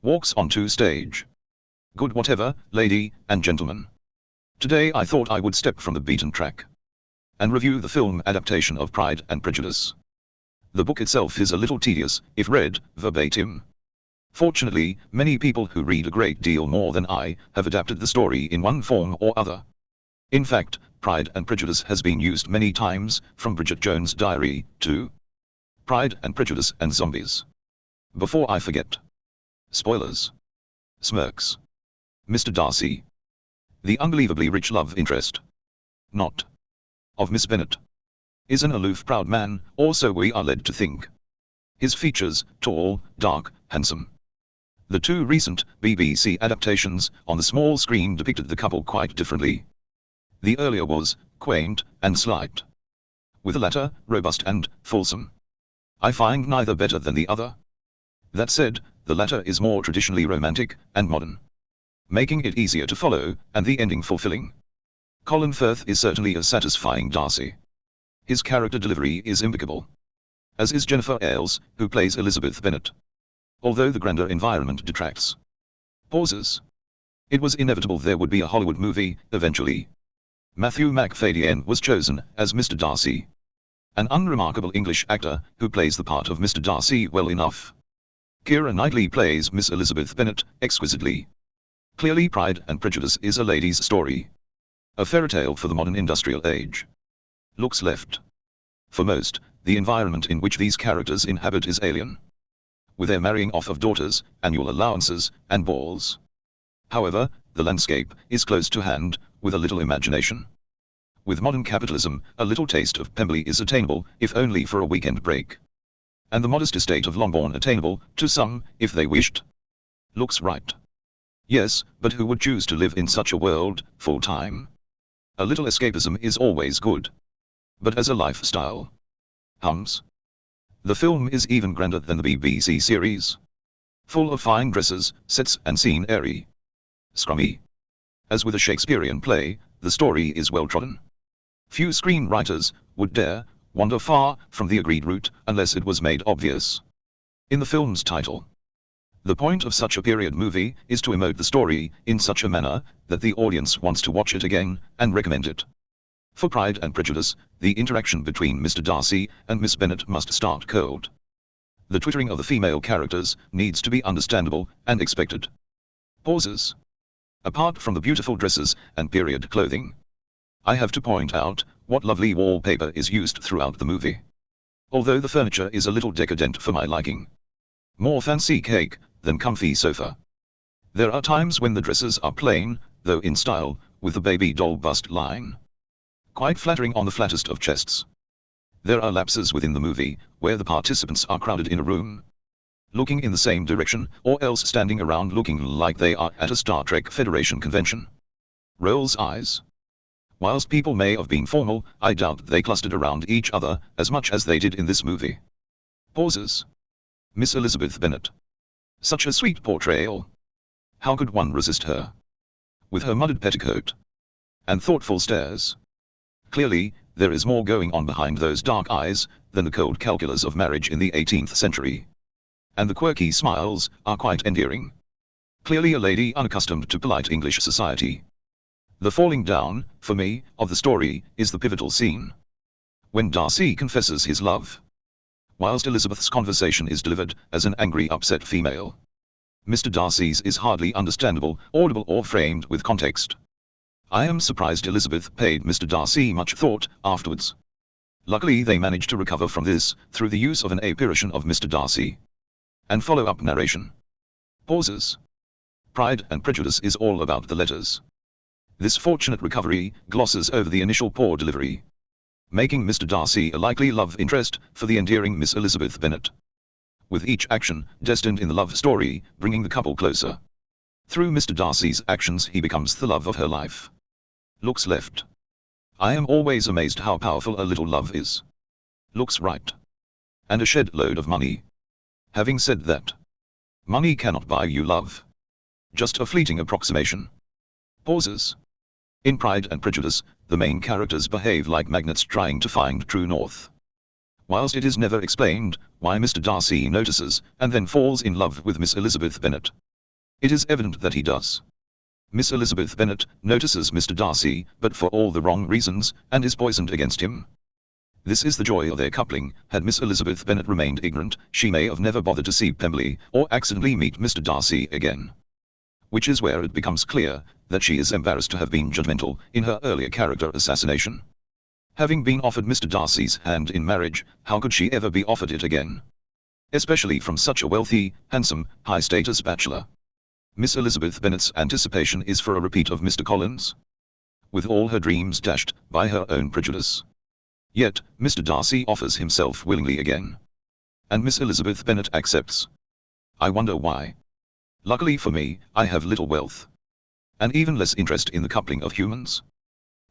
walks onto stage. Good whatever, lady and gentlemen. Today I thought I would step from the beaten track and review the film adaptation of Pride and Prejudice. The book itself is a little tedious, if read verbatim. Fortunately, many people who read a great deal more than I have adapted the story in one form or other. In fact, Pride and Prejudice has been used many times, from Bridgette Jones Diary to Pride and Prejudice and Zombies. Before I forget. Spoilers. Smirks. Mr. Darcy. The unbelievably rich love interest. Not of Miss Bennet. Is an aloof proud man, or so we are led to think. His features, tall, dark, handsome. The two recent BBC adaptations on the small screen depicted the couple quite differently. The earlier was quaint and slight, with the latter robust and fulsome. I find neither better than the other. That said, the latter is more traditionally romantic and modern, making it easier to follow, and the ending fulfilling. Colin Firth is certainly a satisfying Darcy. His character delivery is impeccable, as is Jennifer Ailes, who plays Elizabeth Bennet, although the grander environment detracts. Pauses. It was inevitable there would be a Hollywood movie, eventually. Matthew Macfadyen was chosen as Mr. Darcy, an unremarkable English actor who plays the part of Mr. Darcy well enough. Keira Knightley plays Miss Elizabeth Bennet exquisitely. Clearly Pride and Prejudice is a lady's story, a fairytale for the modern industrial age. Looks left. For most, the environment in which these characters inhabit is alien, with their marrying off of daughters, annual allowances, and balls. However, the landscape is close to hand, with a little imagination. With modern capitalism, a little taste of Pemberley is attainable, if only for a weekend break. And the modest estate of Longbourn attainable, to some, if they wished. Looks right. Yes, but who would choose to live in such a world, full time? A little escapism is always good. But as a lifestyle, hums. The film is even grander than the BBC series. Full of fine dresses, sets and scene airy, scrummy. As with a Shakespearean play, the story is well trodden. Few screenwriters would dare wander far from the agreed route unless it was made obvious in the film's title. The point of such a period movie is to emote the story in such a manner that the audience wants to watch it again and recommend it. For Pride and Prejudice, the interaction between Mr. Darcy and Miss Bennet must start cold. The twittering of the female characters needs to be understandable and expected. Pauses. Apart from the beautiful dresses and period clothing, I have to point out what lovely wallpaper is used throughout the movie. Although the furniture is a little decadent for my liking. More fancy cake than comfy sofa. There are times when the dresses are plain, though in style, with the baby doll bust line quite flattering on the flattest of chests. There are lapses within the movie, where the participants are crowded in a room, looking in the same direction, or else standing around looking like they are at a Star Trek Federation convention. Rolls eyes. Whilst people may have been formal, I doubt they clustered around each other as much as they did in this movie. Pauses. Miss Elizabeth Bennet. Such a sweet portrayal. How could one resist her? With her mudded petticoat and thoughtful stares. Clearly, there is more going on behind those dark eyes than the cold calculus of marriage in the 18th century. And the quirky smiles are quite endearing. Clearly a lady unaccustomed to polite English society. The falling down, for me, of the story is the pivotal scene, when Darcy confesses his love, whilst Elizabeth's conversation is delivered as an angry, upset female. Mr. Darcy's is hardly understandable, audible or framed with context. I am surprised Elizabeth paid Mr. Darcy much thought afterwards. Luckily they managed to recover from this through the use of an apparition of Mr. Darcy and follow-up narration. Pauses. Pride and Prejudice is all about the letters. This fortunate recovery glosses over the initial poor delivery, making Mr. Darcy a likely love interest for the endearing Miss Elizabeth Bennet, with each action destined in the love story bringing the couple closer. Through Mr. Darcy's actions he becomes the love of her life. Looks left. I am always amazed how powerful a little love is. Looks right. And a shed load of money. Having said that, money cannot buy you love. Just a fleeting approximation. Pauses. In Pride and Prejudice, the main characters behave like magnets trying to find true north. Whilst it is never explained why Mr. Darcy notices and then falls in love with Miss Elizabeth Bennet, It is evident that he does. Miss Elizabeth Bennet notices Mr. Darcy, but for all the wrong reasons, and is poisoned against him. This is the joy of their coupling. Had Miss Elizabeth Bennet remained ignorant, she may have never bothered to see Pemberley, or accidentally meet Mr. Darcy again. Which is where it becomes clear that she is embarrassed to have been judgmental in her earlier character assassination. Having been offered Mr. Darcy's hand in marriage, how could she ever be offered it again? Especially from such a wealthy, handsome, high-status bachelor. Miss Elizabeth Bennet's anticipation is for a repeat of Mr. Collins, with all her dreams dashed by her own prejudice. Yet, Mr. Darcy offers himself willingly again. And Miss Elizabeth Bennet accepts. I wonder why. Luckily for me, I have little wealth. And even less interest in the coupling of humans.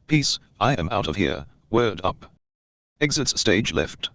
Peace, I am out of here, word up. Exits stage left.